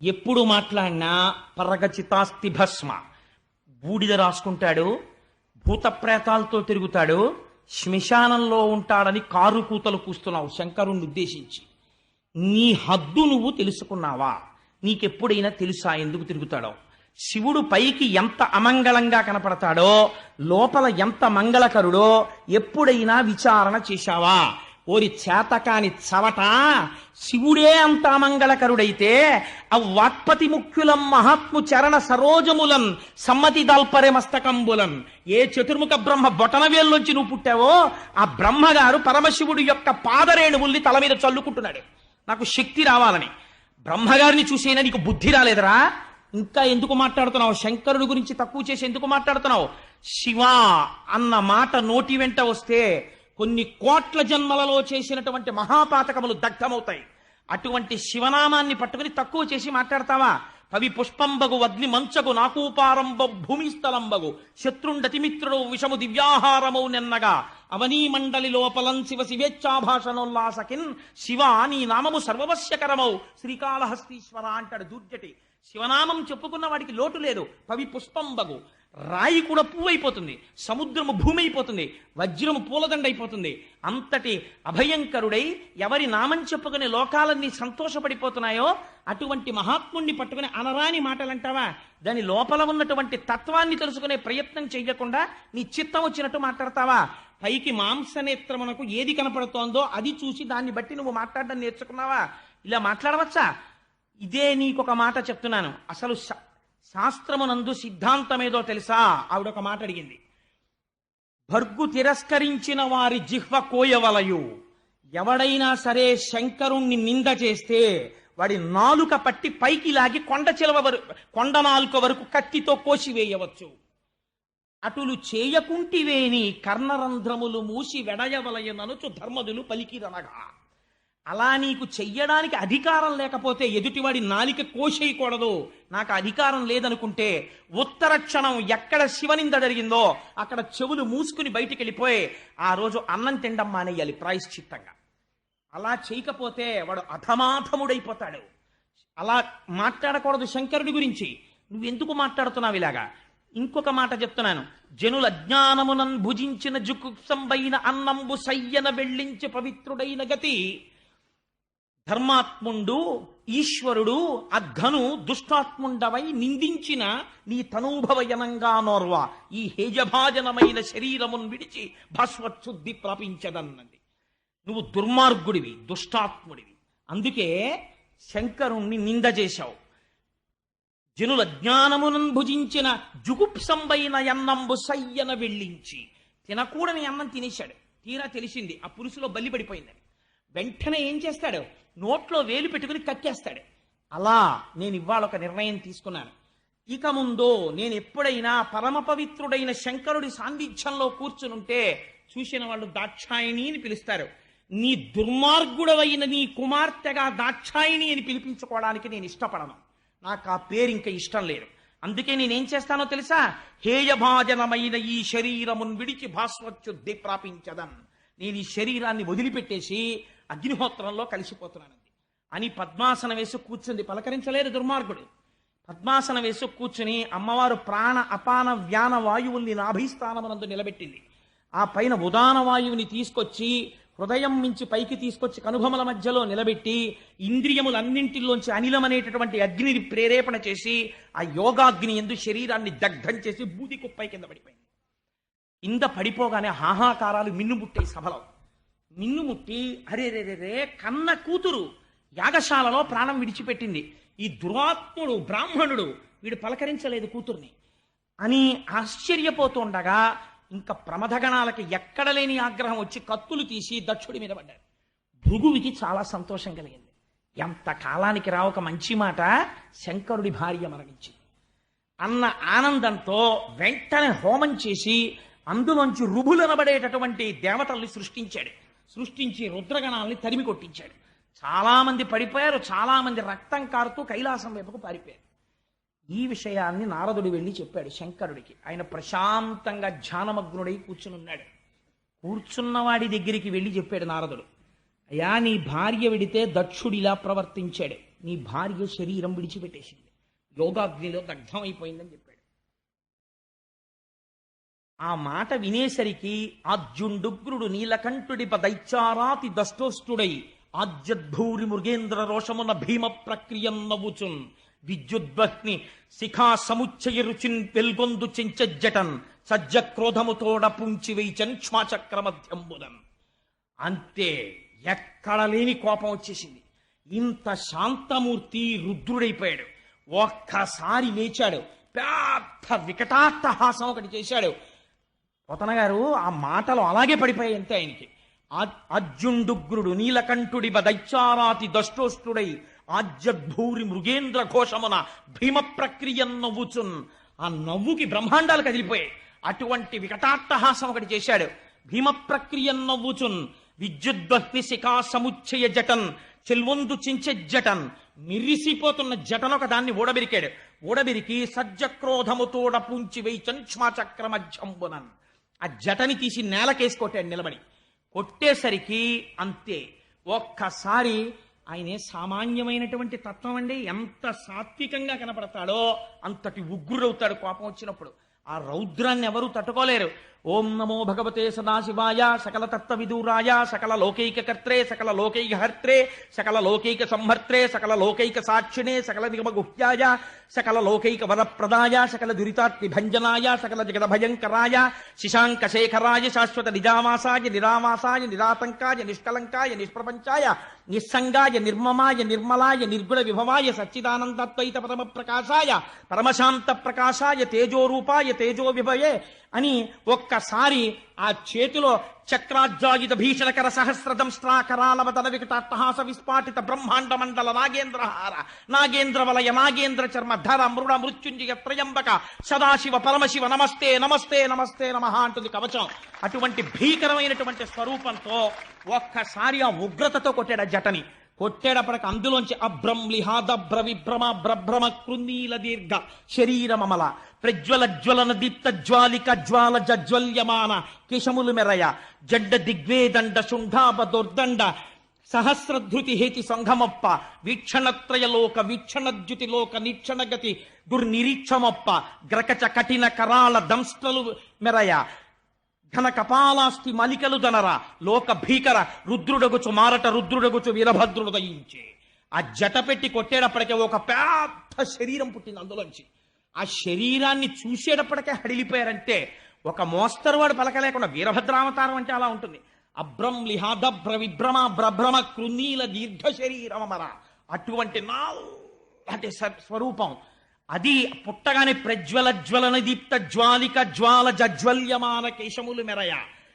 ఎప్పుడు మాట్లాడినా పరగచితాస్తి భస్మ, బూడిద రాసుకుంటాడు, భూతప్రేతాలతో తిరుగుతాడు, శ్మశానంలో ఉంటాడని కారు కూతలు కూస్తున్నావు శంకరుణ్ణి ఉద్దేశించి. నీ హద్దు నువ్వు తెలుసుకున్నావా? నీకెప్పుడైనా తెలుసా ఎందుకు తిరుగుతాడో? శివుడు పైకి ఎంత అమంగళంగా కనపడతాడో లోపల ఎంత మంగళకరుడో ఎప్పుడైనా విచారణ చేశావా? ఓరి చేతకాని చవట, శివుడే అంత అమంగళకరుడైతే ఆ వాక్పతి ముఖ్యులం మహాత్ము చరణ సరోజములం సమ్మతి దాల్పరే మస్తకంబులం, ఏ చతుర్ముఖ బ్రహ్మ బొటనవేల్లోంచి నువ్వు పుట్టావో ఆ బ్రహ్మగారు పరమశివుడు యొక్క పాదరేణువుల్ని తల మీద చల్లుకుంటున్నాడు నాకు శక్తి రావాలని. బ్రహ్మగారిని చూసేనా నీకు బుద్ధి రాలేదరా? ఇంకా ఎందుకు మాట్లాడుతున్నావు? శంకరుడి గురించి తక్కువ చేసి ఎందుకు మాట్లాడుతున్నావు? శివ అన్న మాట నోటి వెంట వస్తే కొన్ని కోట్ల జన్మలలో చేసినటువంటి మహాపాతకములు దగ్ధమవుతాయి. అటువంటి శివనామాన్ని పట్టుకుని తక్కువ చేసి మాట్లాడతావా? కవి పుష్పంబగు వగ్ని మంచగు నాకూపారంబ భూమిస్థలంబగు శత్రుండతిమిత్రుడు విషము దివ్యాహారమౌ నెన్నగా అవనీ మండలి లోపలం శివ శివేచ్ఛాభాషణోల్లాసకిన్ శివ నీ నామము సర్వవశ్యకరమౌ శ్రీకాళహస్తీశ్వర అంటాడు దూర్జటి. శివనామం చెప్పుకున్న వాడికి లోటు లేదు. కవి పుష్పంబగు, రాయి కూడా పువ్వు అయిపోతుంది, సముద్రము భూమి అయిపోతుంది, వజ్రము పూలదండ అయిపోతుంది. అంతటి అభయంకరుడై ఎవరి నామం చెప్పుకుని లోకాలన్నీ సంతోషపడిపోతున్నాయో అటువంటి మహాత్ముణ్ణి పట్టుకుని అనరాని మాటలంటావా? దాని లోపల ఉన్నటువంటి తత్వాన్ని తెలుసుకునే ప్రయత్నం చెయ్యకుండా నీ చిత్తం వచ్చినట్టు మాట్లాడతావా? పైకి మాంసనేత్రమునకు ఏది కనపడుతోందో అది చూసి దాన్ని బట్టి నువ్వు మాట్లాడడం నేర్చుకున్నావా? ఇలా మాట్లాడవచ్చా? ఇదే నీకొక మాట చెప్తున్నాను. అసలు శాస్త్రమునందు సిద్ధాంతమేదో తెలుసా? ఆవిడొక మాట అడిగింది. భర్గు తిరస్కరించిన వారి జిహ్వ కోయవలయు. ఎవడైనా సరే శంకరుణ్ణి నింద చేస్తే వాడి నాలుక పట్టి పైకి లాగి కొండ నాలుక వరకు కత్తితో కోసివేయవచ్చు. అటులు చేయకుంటివేని కర్ణరంధ్రములు మూసి వెడయవలయననుచు ధర్మదులు పలికిరనగా. అలా నీకు చెయ్యడానికి అధికారం లేకపోతే ఎదుటివాడి నాలిక కోసేయకూడదు, నాకు అధికారం లేదనుకుంటే ఉత్తర క్షణం ఎక్కడ శివనింద జరిగిందో అక్కడ చెవులు మూసుకుని బయటికి వెళ్ళిపోయి ఆ రోజు అన్నం తినడం మానేయాలి ప్రాయశ్చిత్తంగా. అలా చేయకపోతే వాడు అధమాధముడైపోతాడు. అలా మాట్లాడకూడదు శంకరుడి గురించి. నువ్వెందుకు మాట్లాడుతున్నావు ఇలాగా? ఇంకొక మాట చెప్తున్నాను. జనుల అజ్ఞానమునన్ భుజించిన జుకుప్సంబైన అన్నంబు సయ్యన వెళ్ళించి పవిత్రుడైన గతి. ధర్మాత్ముండు ఈశ్వరుడు అఘను దుష్టాత్ముండవై నిందించిన నీ తనూభవయనంగా నోర్వ ఈ హేజభాజనమైన శరీరమున్ విడిచి భాస్వచ్ఛుద్ధి ప్రాపించదన్నది. నువ్వు దుర్మార్గుడివి, దుష్టాత్ముడివి. అందుకే శంకరుణ్ణి నింద చేశావు. జనుల జ్ఞానమునన్ భుజించిన జుగుప్సంబైన అన్నంబు సయ్యన వెళ్ళించి, తినకూడని అన్నం తినేశాడు. తీరా తెలిసింది ఆ పులుసులో బల్లి పడిపోయిందని. వెంటనే ఏం చేస్తాడు? నోట్లో వేలు పెట్టుకుని కక్కేస్తాడు. అలా నేను ఇవాళ ఒక నిర్ణయం తీసుకున్నాను. ఇక ముందు నేను ఎప్పుడైనా పరమ పవిత్రుడైన శంకరుడి సాన్నిధ్యంలో కూర్చునుంటే చూసిన వాళ్ళు దాక్షాయిణి అని పిలుస్తారు. నీ దుర్మార్గుడవైన నీ కుమార్తెగా దాక్షాయిణి అని పిలిపించుకోవడానికి నేను ఇష్టపడను. నాకు ఆ పేరు ఇంకా ఇష్టం లేదు. అందుకే నేనేం చేస్తానో తెలుసా? హేయభాజనమైన ఈ శరీరమున్ విడిచి భాస్వచ్ఛుద్ధి ప్రాపించదన్. నేను ఈ శరీరాన్ని వదిలిపెట్టేసి అగ్నిహోత్రంలో కలిసిపోతున్నానంది అని పద్మాసనం వేసి కూర్చుంది. పలకరించలేదు దుర్మార్గుడు. పద్మాసనం వేసి కూర్చుని అమ్మవారు ప్రాణ అపాన వ్యాన వాయువుల్ని నాభీస్థానమునందు నిలబెట్టింది. ఆ పైన ఉదాన వాయువుని తీసుకొచ్చి హృదయం మించి పైకి తీసుకొచ్చి కనుభముల మధ్యలో నిలబెట్టి ఇంద్రియములన్నింటిలోంచి అనిలం అనేటటువంటి అగ్నిని ప్రేరేపణ చేసి ఆ యోగాగ్ని ఎందు శరీరాన్ని దగ్ధం చేసి బూది కుప్పై కింద పడిపోయింది. కింద పడిపోగానే హాహాకారాలు మిన్నుముట్టాయి సభలో. మిన్నుముట్టి అరే రే కన్న కూతురు యాగశాలలో ప్రాణం విడిచిపెట్టింది. ఈ దురాత్ముడు బ్రాహ్మణుడు వీడు పలకరించలేదు కూతుర్ని అని ఆశ్చర్యపోతుండగా ఇంకా ప్రమథగణాలకి ఎక్కడ లేని ఆగ్రహం వచ్చి కత్తులు తీసి దక్షుడి మీద పడ్డారు. భృగువికి చాలా సంతోషం కలిగింది. ఎంత కాలానికి రా ఒక మంచి మాట, శంకరుడి భార్య మరణించింది అన్న ఆనందంతో వెంటనే హోమం చేసి అందులోంచి రుభులనబడేటటువంటి దేవతల్ని సృష్టించి రుద్రగణాలని తరిమి కొట్టించాడు. చాలా మంది పడిపోయారు, చాలా మంది రక్తం కారుతూ కైలాసం వైపుకు పారిపోయారు. ఈ విషయాన్ని నారదుడు వెళ్ళి చెప్పాడు శంకరుడికి. ఆయన ప్రశాంతంగా ధ్యానమగ్నుడై కూర్చునున్నాడు. కూర్చున్నవాడి దగ్గరికి వెళ్ళి చెప్పాడు నారదుడు, అయ్యా నీ భార్య విడితే దక్షుడిలా ప్రవర్తించాడు. నీ భార్య శరీరం విడిచిపెట్టేసింది, యోగాగ్నిలో దగ్ధమైపోయిందని చెప్పాడు. ఆ మాట వినేసరికి ఆద్యుండుగ్రుడు నీలకంఠుడి దైత్యారాతి దష్టోష్టుడై ఆద్యద్భూరి మృగేంద్ర రోషమున భీమ ప్రక్రియం నవ్వుచున్ విద్యుద్వహ్ని శిఖా సముచ్చయ రుచిన్ వెల్గొందు చెంచజ్జటన్ సజ్జ క్రోధముతోడ పుంచి వైచన్ శ్వాచక్రమధ్యంబులన్. అంతే, ఎక్కడ లేని కోపం వచ్చేసింది. ఇంత శాంతమూర్తి రుద్రుడైపోయాడు. ఒక్కసారి లేచాడు, పెద్ద వికటాట్టహాసం ఒకటి చేశాడు. పోతన గారు ఆ మాటలు అలాగే పడిపోయాయి అంతే ఆయనకి. అర్జుండుగ్రుడు నీలకంఠుడి దైత్యారాతి దష్టోష్టుడై ఆజ్యద్భూరి మృగేంద్ర ఘోషమున భీమ ప్రక్రియ నవ్వుచున్. ఆ నవ్వుకి బ్రహ్మాండాలు కదిలిపోయాయి. అటువంటి వికటాట్టహాసం ఒకటి చేశాడు. భీమ ప్రక్రియ నవ్వుచున్ విద్యుద్వహ్ని శిఖా సముచ్చయ జటన్ చెల్వొందు చించె జటన్. మిరిసిపోతున్న జటన్ ఒక దాన్ని ఊడబిరికాడు. ఊడబిరికి సజ్జక్రోధముతోడ పుంచి వైచన్ శ్వాచక్రమధ్యంబునన్. ఆ జటని తీసి నేలకేసి కొట్టాడు నిలబడి. కొట్టేసరికి అంతే, ఒక్కసారి ఆయనే సామాన్యమైనటువంటి తత్వం అండి. ఎంత సాత్వికంగా కనపడతాడో అంతటి ఉగ్రుడవుతాడు కోపం వచ్చినప్పుడు. ఆ రౌద్రాన్ని ఎవరూ తట్టుకోలేరు. ఓం నమో భగవతే సదాశివాయ సకల తత్వ విదూరాయ సకల లోకైక కర్త్రే సకల లోకైక హర్త్రే సకల లోకైక సంహర్త్రే సకల లోకైక సాక్షిణే సకల నిగమ గుహ్యాయ సకల లోకైక వరప్రదాయ సకల దురితాత్మి భంజనాయ సకల జగద భయంకరాయ శశాంక శేఖరాయ శాశ్వత నిజావాసాయ నిరావాసాయ నిరాతంకాయ నిష్కలంకాయ నిష్ప్రపంచాయ నిస్సంగాయ నిర్మమాయ నిర్మలాయ నిర్గుణ విభవాయ సచ్చిదానందద్వైత పరమ ప్రకాశాయ పరమశాంత ప్రకాశాయ తేజోరూపాయ తేజో విభయే అని ఒక్కసారి ఆ చేతిలో చక్రాజ్వాయుధ భీషణకర సహస్రదంస్ట్రాకరాలవతన వికటాట్టహాస విస్పాటిత బ్రహ్మాండ మండల నాగేంద్రహార నాగేంద్ర వలయ నాగేంద్ర చర్మ ధర మృడ మృత్యుంజయ త్రయంబక సదాశివ పరమశివ నమస్తే నమస్తే నమస్తే నమః అంటుంది కవచం. అటువంటి భీకరమైనటువంటి స్వరూపంతో ఒక్కసారి ఆ ఉగ్రతతో కొట్టాడు ఆ జటని. కొట్టేటప్పటికి అందులోంచి అభ్రంలిహాదభ్ర విభ్రమ భ్రభ్రమ కృన్నీల దీర్ఘ శరీరమమల ప్రజ్వల జ్వలన దీప్త జ్వాలిక జ్వాల జజ్వల్యమాన కేశములు మెరయ జడ్డ దిగ్వేదండ శుంఠాప దుర్దండ సహస్రధృతి హేతి సంఘమప్ప వీక్షణత్రయలోక వీక్షణద్యుతిలోక నీక్షణగతి దుర్నిరీక్షమప్ప గ్రకచ కఠిన కరాళ దంస్ట్రలు మెరయ ఘన కపాలాస్తి మలికలు దనర లోక భీకర రుద్రుడగుచు మారట రుద్రుడగుచు వీరభద్రుడు దయించే. ఆ జట పెట్టి కొట్టేటప్పటికే ఒక పెద్ద శరీరం పుట్టింది అందులోంచి. ఆ శరీరాన్ని చూసేటప్పటికే హడిలిపోయారంటే ఒక మోస్తరువాడు పలకలేకుండా వీరభద్రావతారం అంటే అలా ఉంటుంది. అభ్రంలిహాదభ్ర విభ్రమ భ్రభ్రమ కృన్నీల దీర్ఘ శరీరమర అటువంటి నాటి స్వరూపం. అది పుట్టగానే ప్రజ్వల జ్వలన దీప్త జ్వాలిక జ్వాల జజ్వల్యమాన కేశములు మెరయ